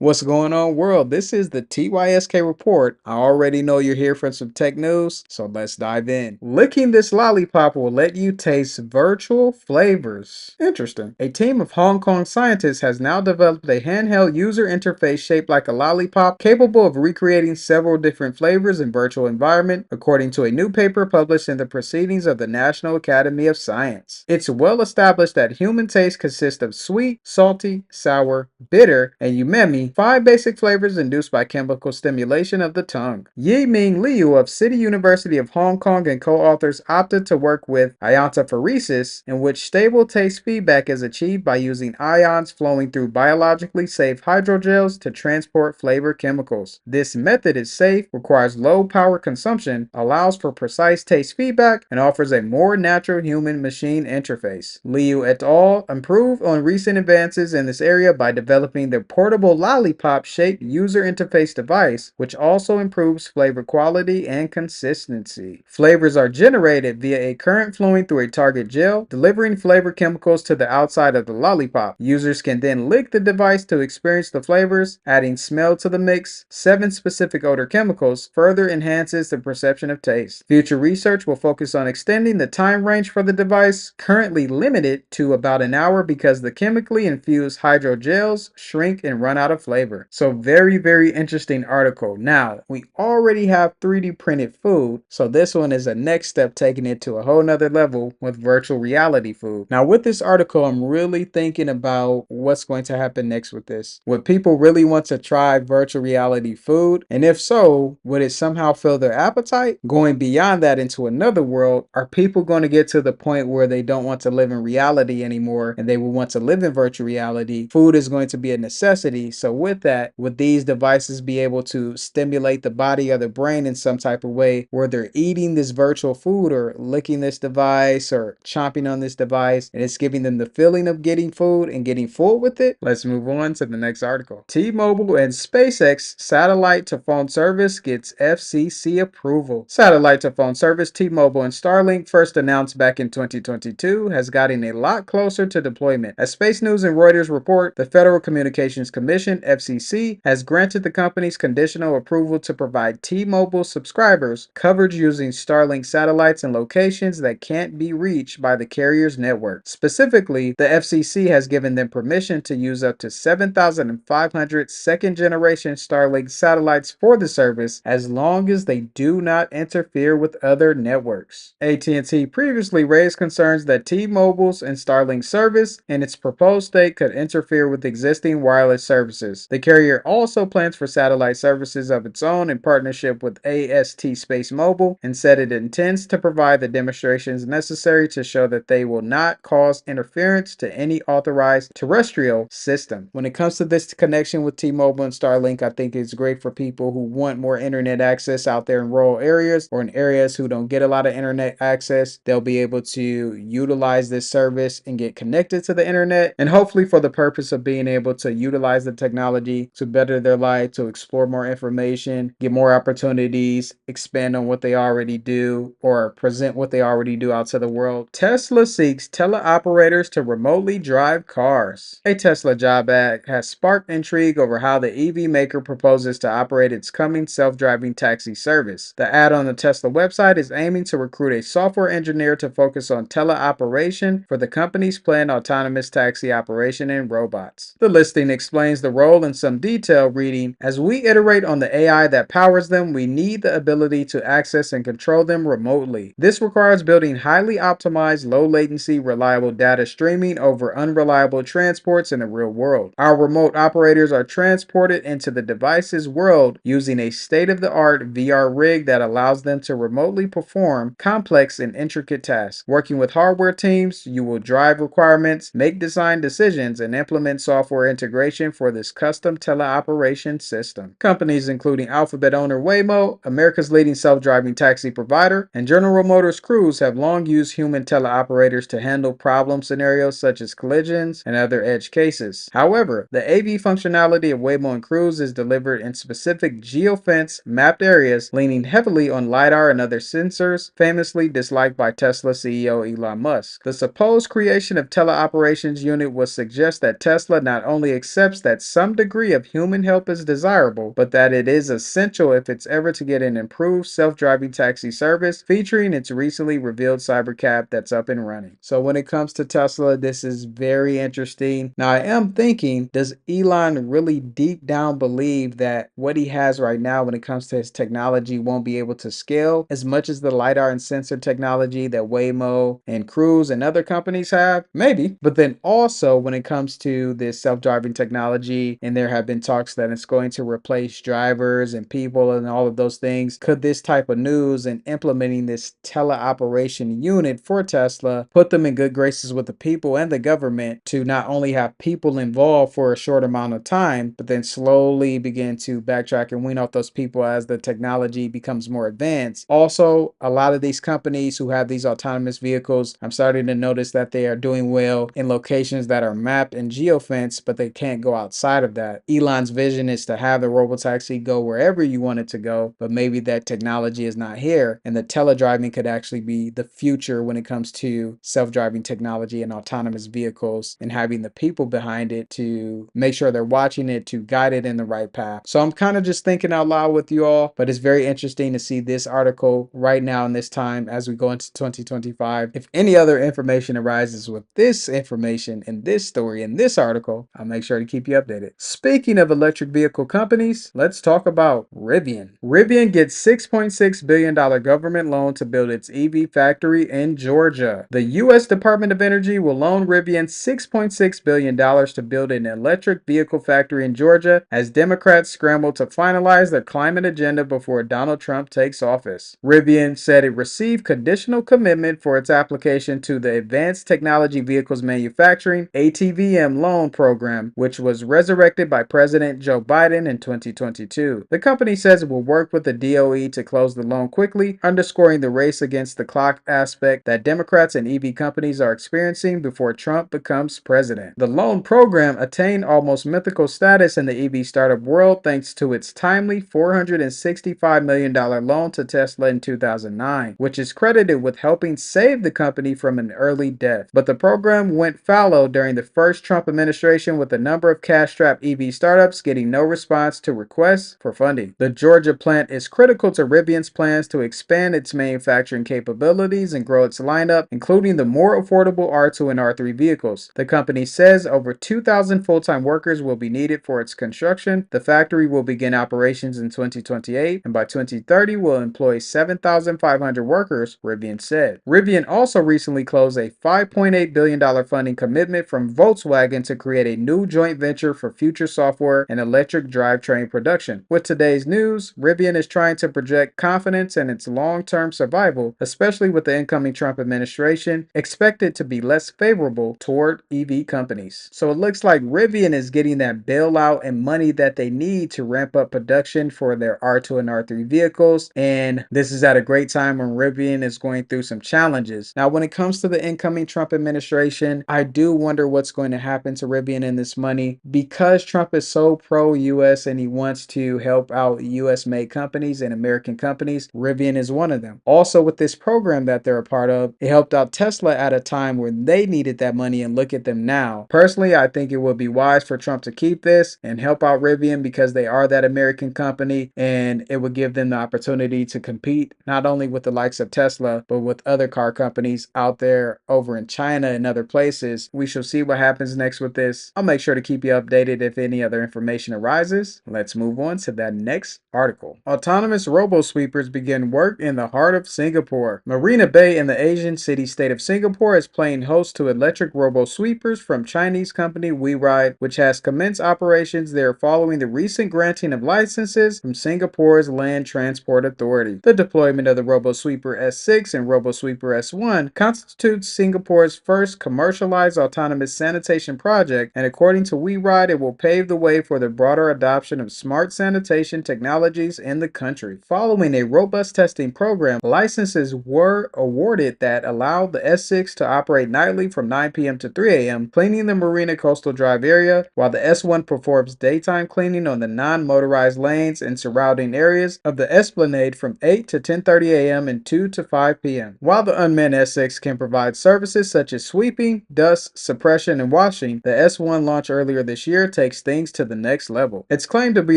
What's going on, world? This is the TYSK report. I already know you're here for some tech news, so let's dive in. Licking this lollipop will let you taste virtual flavors. Interesting. A team of Hong Kong scientists has now developed a handheld user interface shaped like a lollipop, capable of recreating several different flavors in virtual environment, according to a new paper published in the Proceedings of the National Academy of Science. It's well established that human taste consists of sweet, salty, sour, bitter, and umami, five basic flavors induced by chemical stimulation of the tongue. Yi-Ming Liu of City University of Hong Kong and co-authors opted to work with iontophoresis, in which stable taste feedback is achieved by using ions flowing through biologically safe hydrogels to transport flavor chemicals. This method is safe, requires low power consumption, allows for precise taste feedback, and offers a more natural human-machine interface. Liu et al. Improved on recent advances in this area by developing the portable lollipop-shaped user interface device, which also improves flavor quality and consistency. Flavors are generated via a current flowing through a target gel, delivering flavor chemicals to the outside of the lollipop. Users can then lick the device to experience the flavors, adding smell to the mix. 7 specific odor chemicals further enhances the perception of taste. Future research will focus on extending the time range for the device, currently limited to about an hour because the chemically infused hydrogels shrink and run out of flavor. So very interesting article. Now, we already have 3D printed food, so this one is a next step taking it to a whole nother level with virtual reality food. Now, with this article, I'm really thinking about what's going to happen next with this. Would people really want to try virtual reality food? And if so, would it somehow fill their appetite? Going beyond that into another world, are people going to get to the point where they don't want to live in reality anymore and they will want to live in virtual reality? Food is going to be a necessity. So with that, would these devices be able to stimulate the body or the brain in some type of way where they're eating this virtual food or licking this device or chomping on this device, and it's giving them the feeling of getting food and getting full with it? Let's move on to the next article. T-Mobile and SpaceX satellite to phone service gets FCC approval. Satellite to phone service T-Mobile and Starlink, first announced back in 2022, has gotten a lot closer to deployment. As Space News and Reuters report, the Federal Communications Commission, FCC, has granted the company's conditional approval to provide T-Mobile subscribers coverage using Starlink satellites in locations that can't be reached by the carrier's network. Specifically, the FCC has given them permission to use up to 7,500 second-generation Starlink satellites for the service as long as they do not interfere with other networks. AT&T previously raised concerns that T-Mobile's and Starlink service in its proposed state could interfere with existing wireless services. The carrier also plans for satellite services of its own in partnership with AST Space Mobile, and said it intends to provide the demonstrations necessary to show that they will not cause interference to any authorized terrestrial system. When it comes to this connection with T-Mobile and Starlink, I think it's great for people who want more internet access out there in rural areas or in areas who don't get a lot of internet access. They'll be able to utilize this service and get connected to the internet, and hopefully for the purpose of being able to utilize the technology to better their life, to explore more information, get more opportunities, expand on what they already do, or present what they already do out to the world. Tesla seeks teleoperators to remotely drive cars. A Tesla job ad has sparked intrigue over how the EV maker proposes to operate its coming self-driving taxi service. The ad on the Tesla website is aiming to recruit a software engineer to focus on teleoperation for the company's planned autonomous taxi operation and robots. The listing explains the role in some detail, reading, "As we iterate on the AI that powers them, we need the ability to access and control them remotely. This requires building highly optimized, low latency, reliable data streaming over unreliable transports in the real world. Our remote operators are transported into the device's world using a state-of-the-art VR rig that allows them to remotely perform complex and intricate tasks. Working with hardware teams, you will drive requirements, make design decisions, and implement software integration for this custom teleoperation system." Companies including Alphabet owner Waymo, America's leading self-driving taxi provider, and General Motors Cruise have long used human teleoperators to handle problem scenarios such as collisions and other edge cases. However, the AV functionality of Waymo and Cruise is delivered in specific geofence mapped areas, leaning heavily on LiDAR and other sensors, famously disliked by Tesla CEO Elon Musk. The supposed creation of teleoperations unit would suggest that Tesla not only accepts that some some degree of human help is desirable, but that it is essential if it's ever to get an improved self-driving taxi service featuring its recently revealed cybercab that's up and running. So when it comes to Tesla, this is very interesting. Now I am thinking, does Elon really deep down believe that what he has right now when it comes to his technology won't be able to scale as much as the LiDAR and sensor technology that Waymo and Cruise and other companies have? Maybe. But then also when it comes to this self-driving technology, and there have been talks that it's going to replace drivers and people and all of those things, could this type of news and implementing this teleoperation unit for Tesla put them in good graces with the people and the government to not only have people involved for a short amount of time, but then slowly begin to backtrack and wean off those people as the technology becomes more advanced? Also, a lot of these companies who have these autonomous vehicles, I'm starting to notice that they are doing well in locations that are mapped and geofenced, but they can't go outside of that. Elon's vision is to have the Robotaxi go wherever you want it to go, but maybe that technology is not here, and the Tele-Driving could actually be the future when it comes to self-driving technology and autonomous vehicles, and having the people behind it to make sure they're watching it to guide it in the right path. So I'm kind of just thinking out loud with you all, but it's very interesting to see this article right now in this time as we go into 2025. If any other information arises with this information in this story in this article, I'll make sure to keep you updated. Speaking of electric vehicle companies, let's talk about Rivian. Rivian gets $6.6 billion government loan to build its EV factory in Georgia. The U.S. Department of Energy will loan Rivian $6.6 billion to build an electric vehicle factory in Georgia as Democrats scramble to finalize their climate agenda before Donald Trump takes office. Rivian said it received conditional commitment for its application to the Advanced Technology Vehicles Manufacturing ATVM loan program, which was resurrected by President Joe Biden in 2022. The company says it will work with the DOE to close the loan quickly, underscoring the race against the clock aspect that Democrats and EV companies are experiencing before Trump becomes president. The loan program attained almost mythical status in the EV startup world thanks to its timely $465 million loan to Tesla in 2009, which is credited with helping save the company from an early death. But the program went fallow during the first Trump administration, with a number of cash-strapped EV startups getting no response to requests for funding. The Georgia plant is critical to Rivian's plans to expand its manufacturing capabilities and grow its lineup, including the more affordable R2 and R3 vehicles. The company says over 2,000 full-time workers will be needed for its construction. The factory will begin operations in 2028, and by 2030 will employ 7,500 workers, Rivian said. Rivian also recently closed a $5.8 billion funding commitment from Volkswagen to create a new joint venture for future software and electric drivetrain production. With today's news, Rivian is trying to project confidence in its long-term survival, especially with the incoming Trump administration expected to be less favorable toward EV companies. So it looks like Rivian is getting that bailout and money that they need to ramp up production for their R2 and R3 vehicles, and this is at a great time when Rivian is going through some challenges. Now, when it comes to the incoming Trump administration, I do wonder what's going to happen to Rivian and this money, because Trump is so pro-US and he wants to help out US-made companies and American companies. Rivian is one of them. Also, with this program that they're a part of, it helped out Tesla at a time where they needed that money, and look at them now. Personally, I think it would be wise for Trump to keep this and help out Rivian because they are that American company, and it would give them the opportunity to compete not only with the likes of Tesla, but with other car companies out there over in China and other places. We shall see what happens next with this. I'll make sure to keep you updated if any other information arises. Let's move on to that next article. Autonomous robo-sweepers begin work in the heart of Singapore. Marina Bay in the Asian city-state of Singapore is playing host to electric robo-sweepers from Chinese company WeRide, which has commenced operations there following the recent granting of licenses from Singapore's Land Transport Authority. The deployment of the RoboSweeper S6 and RoboSweeper S1 constitutes Singapore's first commercialized autonomous sanitation project, and according to WeRide, it will pave the way for the broader adoption of smart sanitation technologies in the country. Following a robust testing program, licenses were awarded that allowed the S6 to operate nightly from 9 p.m. to 3 a.m., cleaning the Marina Coastal Drive area, while the S1 performs daytime cleaning on the non-motorized lanes and surrounding areas of the Esplanade from 8 to 10:30 a.m. and 2 to 5 p.m. While the unmanned S6 can provide services such as sweeping, dust suppression, and washing, the S1 launched earlier this year takes things to the next level. It's claimed to be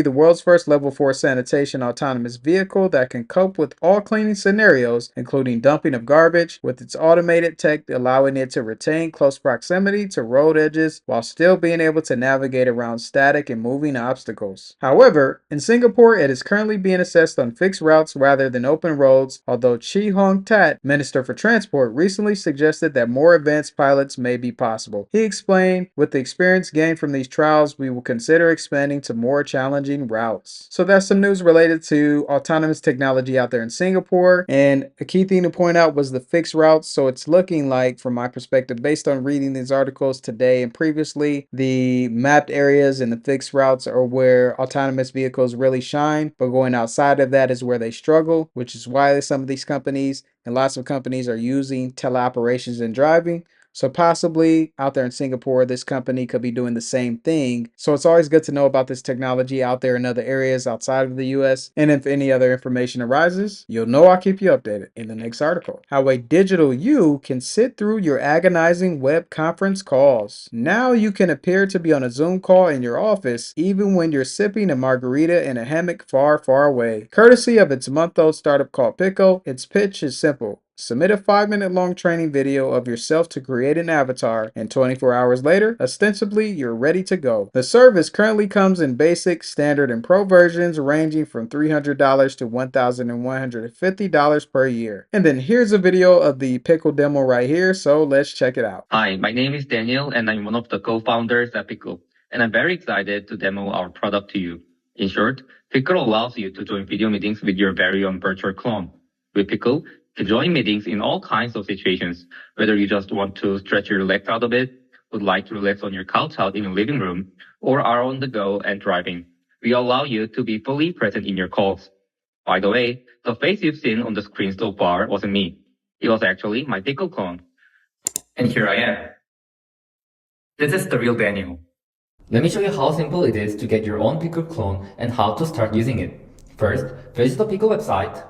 the world's first level 4 sanitation autonomous vehicle that can cope with all cleaning scenarios, including dumping of garbage, with its automated tech allowing it to retain close proximity to road edges while still being able to navigate around static and moving obstacles. However, in Singapore, it is currently being assessed on fixed routes rather than open roads, although Chi Hong Tat, Minister for Transport, recently suggested that more advanced pilots may be possible. He explained, with the experience gained from these trials, we will consider expanding to more challenging routes. So that's some news related to autonomous technology out there in Singapore. And a key thing to point out was the fixed routes. So it's looking like, from my perspective, based on reading these articles today and previously, the mapped areas and the fixed routes are where autonomous vehicles really shine. But going outside of that is where they struggle, which is why some of these companies and lots of companies are using teleoperations and driving. So possibly out there in Singapore, this company could be doing the same thing. So it's always good to know about this technology out there in other areas outside of the US. And if any other information arises, you'll know I'll keep you updated in the next article. How a digital you can sit through your agonizing web conference calls. Now you can appear to be on a Zoom call in your office, even when you're sipping a margarita in a hammock far, far away. Courtesy of its month-old startup called Pickle, its pitch is simple. Submit a 5-minute long training video of yourself to create an avatar, and 24 hours later, ostensibly, you're ready to go. The service currently comes in basic, standard, and pro versions ranging from $300 to $1,150 per year. And then here's a video of the Pickle demo right here, so let's check it out. Hi, my name is Daniel, and I'm one of the co-founders at Pickle, and I'm very excited to demo our product to you. In short, Pickle allows you to join video meetings with your very own virtual clone. With Pickle, you can join meetings in all kinds of situations, whether you just want to stretch your legs out a bit, would like to relax on your couch out in your living room, or are on the go and driving. We allow you to be fully present in your calls. By the way, the face you've seen on the screen so far wasn't me. It was actually my Pickle clone. And here I am. This is the real Daniel. Let me show you how simple it is to get your own Pickle clone and how to start using it. First, visit the Pickle website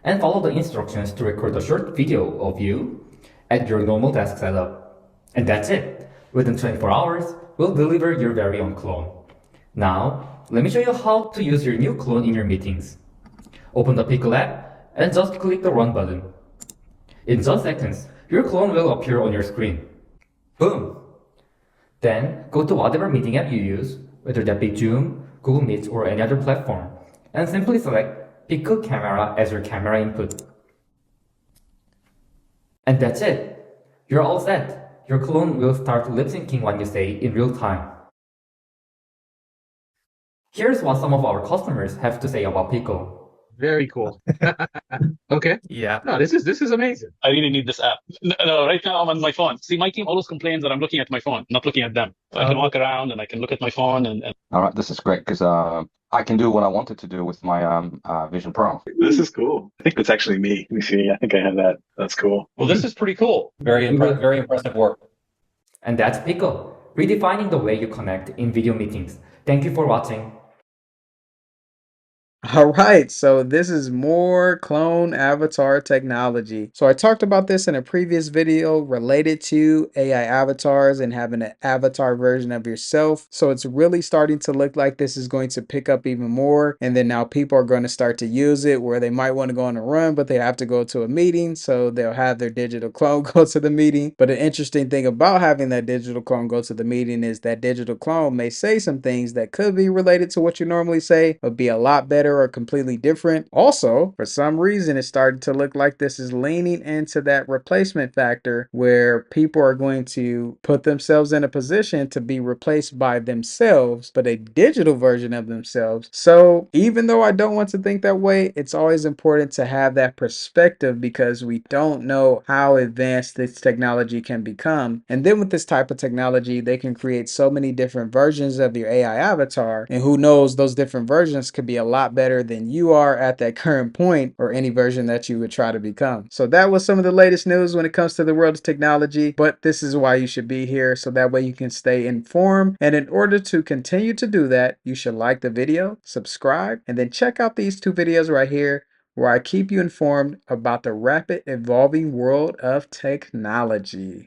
and follow the instructions to record a short video of you at your normal desk setup. And that's it. Within 24 hours, we'll deliver your very own clone. Now, let me show you how to use your new clone in your meetings. Open the Pickle app and just click the run button. In just seconds, your clone will appear on your screen. Boom! Then, go to whatever meeting app you use, whether that be Zoom, Google Meet, or any other platform, and simply select Pickle Camera as your camera input. And that's it! You're all set! Your clone will start lip-syncing what you say in real time. Here's what some of our customers have to say about Pickle. Very cool. Okay. Yeah. No, this is amazing. I really need this app. No, right now I'm on my phone. See, my team always complains that I'm looking at my phone, not looking at them. So I can walk around and I can look at my phone and All right, this is great because I can do what I wanted to do with my Vision Pro. This is cool. I think that's actually me. Let me see. I think I have that. That's cool. well, this is pretty cool. Very impressive work. And that's Pickle, redefining the way you connect in video meetings. Thank you for watching. All right, so this is more clone avatar technology. So I talked about this in a previous video related to AI avatars and having an avatar version of yourself. So it's really starting to look like this is going to pick up even more. And then now people are going to start to use it where they might want to go on a run, but they have to go to a meeting. So they'll have their digital clone go to the meeting. But an interesting thing about having that digital clone go to the meeting is that digital clone may say some things that could be related to what you normally say, but be a lot better or completely different. Also, for some reason, it's starting to look like this is leaning into that replacement factor where people are going to put themselves in a position to be replaced by themselves, but a digital version of themselves. So even though I don't want to think that way, it's always important to have that perspective because we don't know how advanced this technology can become. And then with this type of technology, they can create so many different versions of your AI avatar. And who knows, those different versions could be a lot better than you are at that current point or any version that you would try to become. So that was some of the latest news when it comes to the world of technology, but this is why you should be here so that way you can stay informed. And in order to continue to do that, you should like the video, subscribe, and then check out these two videos right here where I keep you informed about the rapid evolving world of technology.